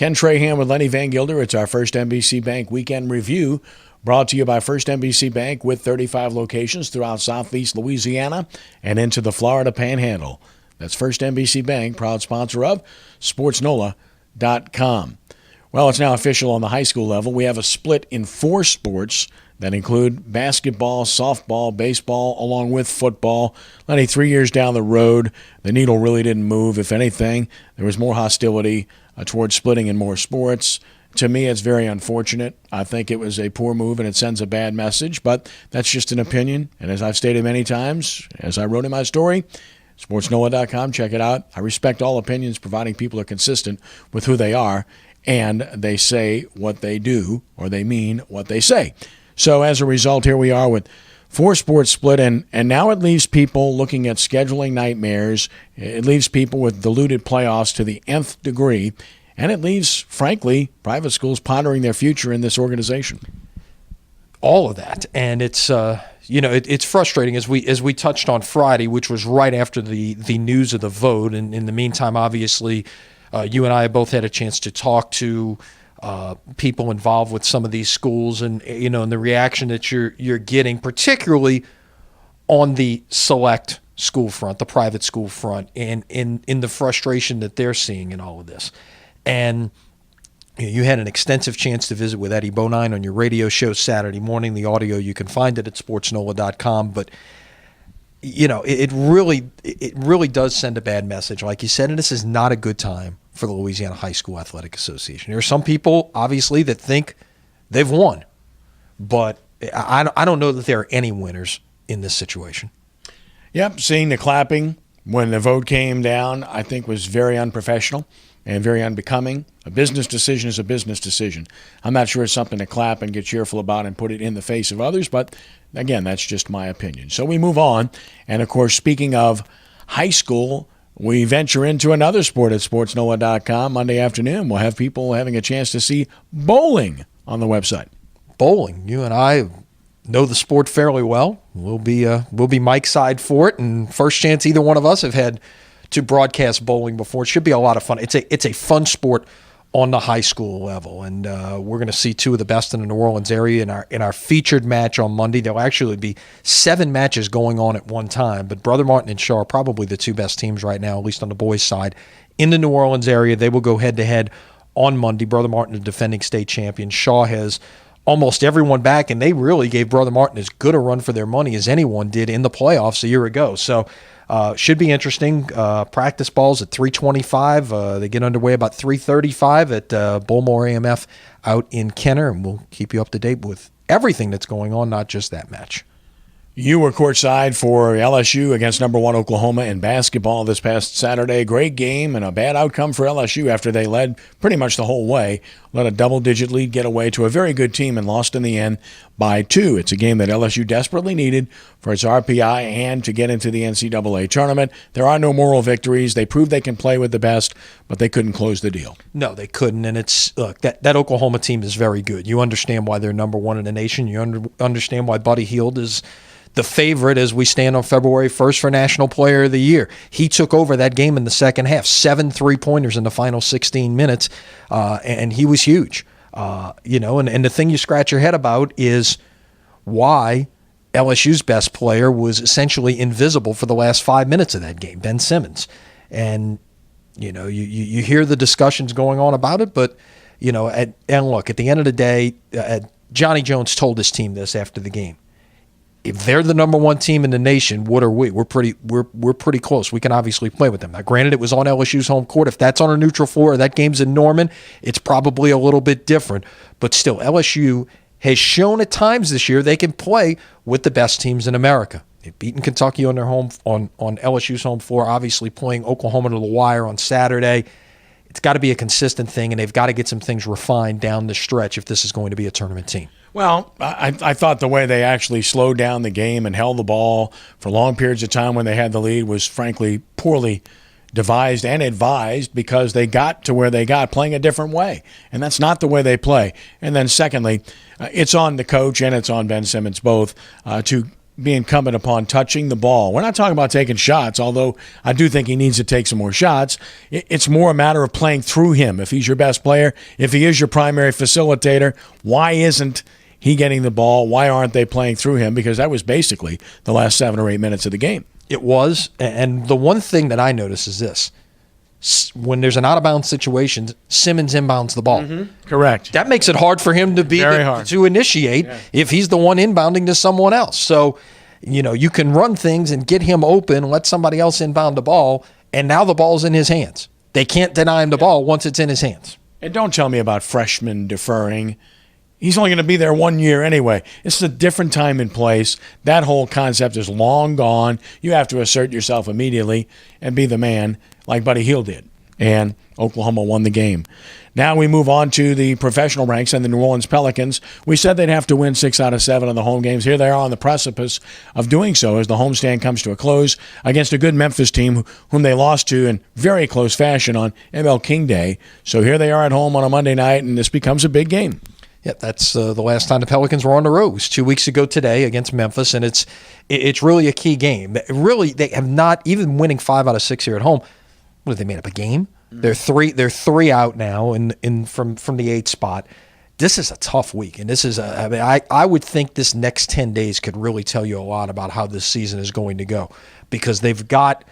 Ken Trahan with Lenny Vangilder. It's our First NBC Bank Weekend Review, brought to you by First NBC Bank with 35 locations throughout Southeast Louisiana and into the Florida Panhandle. That's First NBC Bank, proud sponsor of SportsNOLA.com. Well, it's now official on the high school level. We have a split in 4 sports that include basketball, softball, baseball, along with football. Lenny, 3 years down the road, the needle really didn't move. If anything, there was more hostility towards splitting in more sports. To me, it's very unfortunate. I think it was a poor move and it sends a bad message, but that's just an opinion. And as I've stated many times, as I wrote in my story, SportsNOLA.com, check it out. I respect all opinions, providing people are consistent with who they are and they say what they do, or they mean what they say. So as a result, here we are with 4 sports split, and now it leaves people looking at scheduling nightmares. It leaves people with diluted playoffs to the nth degree, and it leaves, frankly, private schools pondering their future in this organization. All of that, and it's it's frustrating as we touched on Friday, which was right after the news of the vote. And in the meantime, obviously, you and I both had a chance to talk to people involved with some of these schools, and and the reaction that you're getting, particularly on the select school front, the private school front, and in the frustration that they're seeing in all of this. And you had an extensive chance to visit with Eddie Bonine on your radio show Saturday morning. The audio, you can find it at SportsNOLA.com. But it really does send a bad message, like you said, and this is not a good time for the Louisiana High School Athletic Association. There are some people, obviously, that think they've won, but I don't know that there are any winners in this situation. Yep, seeing the clapping when the vote came down, I think was very unprofessional and very unbecoming. A business decision is a business decision. I'm not sure it's something to clap and get cheerful about and put it in the face of others, but again, that's just my opinion. So we move on, and of course, speaking of high school, we venture into another sport at SportsNOLA.com. Monday afternoon, we'll have people having a chance to see bowling on the website. Bowling. You and I know the sport fairly well. We'll be Mike's side for it, and first chance either one of us have had to broadcast bowling before. It should be a lot of fun. It's a fun sport on the high school level, and we're going to see 2 of the best in the New Orleans area in our featured match on Monday. There'll actually be 7 matches going on at one time, but Brother Martin and Shaw are probably the 2 best teams right now, at least on the boys' side, in the New Orleans area. They will go head-to-head on Monday. Brother Martin, the defending state champion. Shaw has almost everyone back, and they really gave Brother Martin as good a run for their money as anyone did in the playoffs a year ago. So should be interesting. Practice balls at 3:25. They get underway about 3:35 at Bullmore AMF out in Kenner, and we'll keep you up to date with everything that's going on, not just that match. You were courtside for LSU against number 1 Oklahoma in basketball this past Saturday. Great game and a bad outcome for LSU after they led pretty much the whole way. Let a double-digit lead get away to a very good team and lost in the end by 2. It's a game that LSU desperately needed for its RPI and to get into the NCAA tournament. There are no moral victories. They proved they can play with the best, but they couldn't close the deal. No, they couldn't. And that Oklahoma team is very good. You understand why they're number 1 in the nation. You understand why Buddy Hield is the favorite as we stand on February 1st for National Player of the Year. He took over that game in the second half, 7 3-pointers in the final 16 minutes, and he was huge. And the thing you scratch your head about is why LSU's best player was essentially invisible for the last 5 minutes of that game, Ben Simmons. And, you hear the discussions going on about it, but, and look, at the end of the day, Johnny Jones told his team this after the game. If they're the number 1 team in the nation, what are we? We're pretty close. We can obviously play with them. Now, granted, it was on LSU's home court. If that's on a neutral floor or that game's in Norman, it's probably a little bit different. But still, LSU has shown at times this year they can play with the best teams in America. They've beaten Kentucky on their home on LSU's home floor, obviously playing Oklahoma to the wire on Saturday. It's got to be a consistent thing, and they've got to get some things refined down the stretch if this is going to be a tournament team. Well, I thought the way they actually slowed down the game and held the ball for long periods of time when they had the lead was, frankly, poorly devised and advised, because they got to where they got playing a different way, and that's not the way they play. And then secondly, it's on the coach and it's on Ben Simmons both to be incumbent upon touching the ball. We're not talking about taking shots, although I do think he needs to take some more shots. It's more a matter of playing through him. If he's your best player, if he is your primary facilitator, why isn't he getting the ball? Why aren't they playing through him? Because that was basically the last 7 or 8 minutes of the game. It was, and the one thing that I notice is this. When there's an out-of-bounds situation, Simmons inbounds the ball. Correct. That makes it hard for him to to initiate if he's the one inbounding to someone else. So, you can run things and get him open, let somebody else inbound the ball, and now the ball's in his hands. They can't deny him the ball once it's in his hands. And don't tell me about freshmen deferring. He's only going to be there 1 year anyway. This is a different time and place. That whole concept is long gone. You have to assert yourself immediately and be the man like Buddy Hield did. And Oklahoma won the game. Now we move on to the professional ranks and the New Orleans Pelicans. We said they'd have to win 6 out of 7 of the home games. Here they are on the precipice of doing so as the homestand comes to a close against a good Memphis team whom they lost to in very close fashion on ML King Day. So here they are at home on a Monday night, and this becomes a big game. Yeah, that's the last time the Pelicans were on the road. It was 2 weeks ago today against Memphis, and it's really a key game. Really, they have not even winning 5 out of 6 here at home. What, have they made up a game? They're three out now from the 8th spot. This is a tough week, and this is I would think this next 10 days could really tell you a lot about how this season is going to go, because they've got,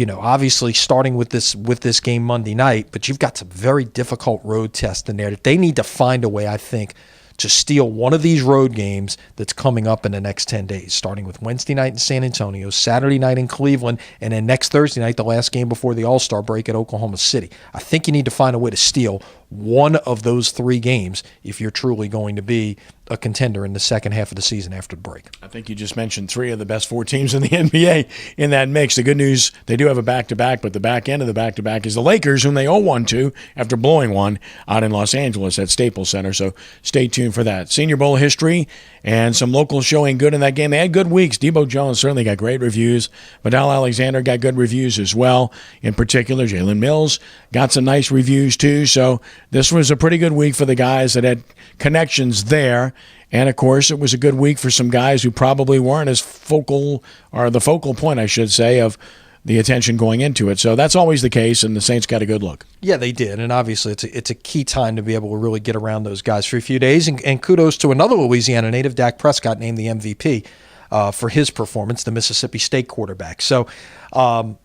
obviously starting with this game Monday night, but you've got some very difficult road tests in there that they need to find a way, I think, to steal one of these road games that's coming up in the next 10 days, starting with Wednesday night in San Antonio, Saturday night in Cleveland, and then next Thursday night, the last game before the All-Star break at Oklahoma City. I think you need to find a way to steal one of those 3 games if you're truly going to be a contender in the second half of the season after the break. I think you just mentioned 3 of the best 4 teams in the NBA in that mix. The good news, they do have a back-to-back, but the back end of the back-to-back is the Lakers, whom they owe 1 to after blowing one out in Los Angeles at Staples Center. So stay tuned for that. Senior Bowl history and some locals showing good in that game. They had good weeks. Debo Jones certainly got great reviews. Vidal Alexander got good reviews as well. In particular, Jalen Mills got some nice reviews too. So this was a pretty good week for the guys that had connections there. And, of course, it was a good week for some guys who probably weren't as focal, or the focal point, I should say, of the attention going into it. So that's always the case, and the Saints got a good look. Yeah, they did. And obviously it's a key time to be able to really get around those guys for a few days. And kudos to another Louisiana native, Dak Prescott, named the MVP for his performance, the Mississippi State quarterback. So, now,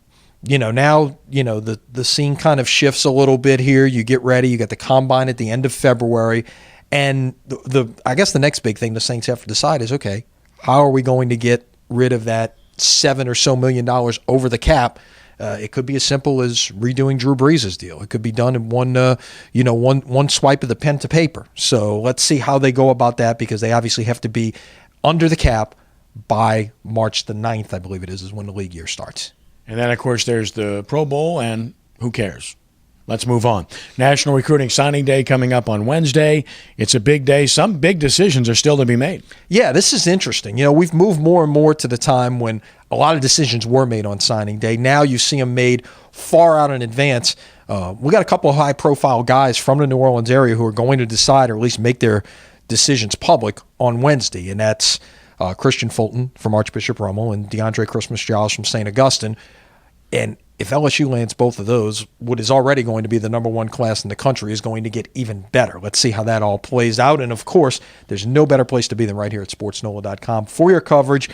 the scene kind of shifts a little bit here. You get ready. You got the Combine at the end of February. And I guess the next big thing the Saints have to decide is, okay, how are we going to get rid of that $7 or so million over the cap? It could be as simple as redoing Drew Brees' deal. It could be done in one swipe of the pen to paper. So let's see how they go about that, because they obviously have to be under the cap by March the 9th, I believe it is when the league year starts. And then, of course, there's the Pro Bowl, and who cares? Let's move on. National Recruiting Signing Day coming up on Wednesday. It's a big day. Some big decisions are still to be made. Yeah, this is interesting. We've moved more and more to the time when a lot of decisions were made on signing day. Now you see them made far out in advance. We got a couple of high-profile guys from the New Orleans area who are going to decide, or at least make their decisions public on Wednesday, and that's Christian Fulton from Archbishop Rummel and DeAndre Christmas-Giles from St. Augustine. And if LSU lands both of those, what is already going to be the number 1 class in the country is going to get even better. Let's see how that all plays out. And, of course, there's no better place to be than right here at SportsNOLA.com for your coverage.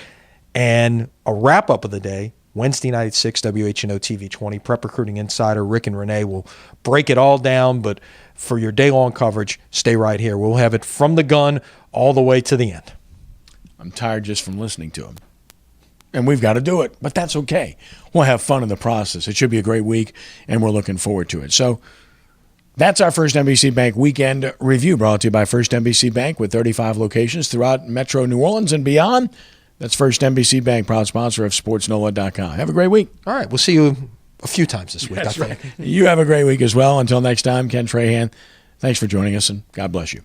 And a wrap-up of the day, Wednesday night at 6, WHNO TV 20. Prep Recruiting Insider Rick and Renee will break it all down. But for your day-long coverage, stay right here. We'll have it from the gun all the way to the end. I'm tired just from listening to him. And we've got to do it, but that's okay. We'll have fun in the process. It should be a great week, and we're looking forward to it. So that's our First NBC Bank Weekend Review, brought to you by First NBC Bank with 35 locations throughout Metro New Orleans and beyond. That's First NBC Bank, proud sponsor of SportsNOLA.com. Have a great week. All right, we'll see you a few times this week. That's right. You have a great week as well. Until next time, Ken Trahan, thanks for joining us, and God bless you.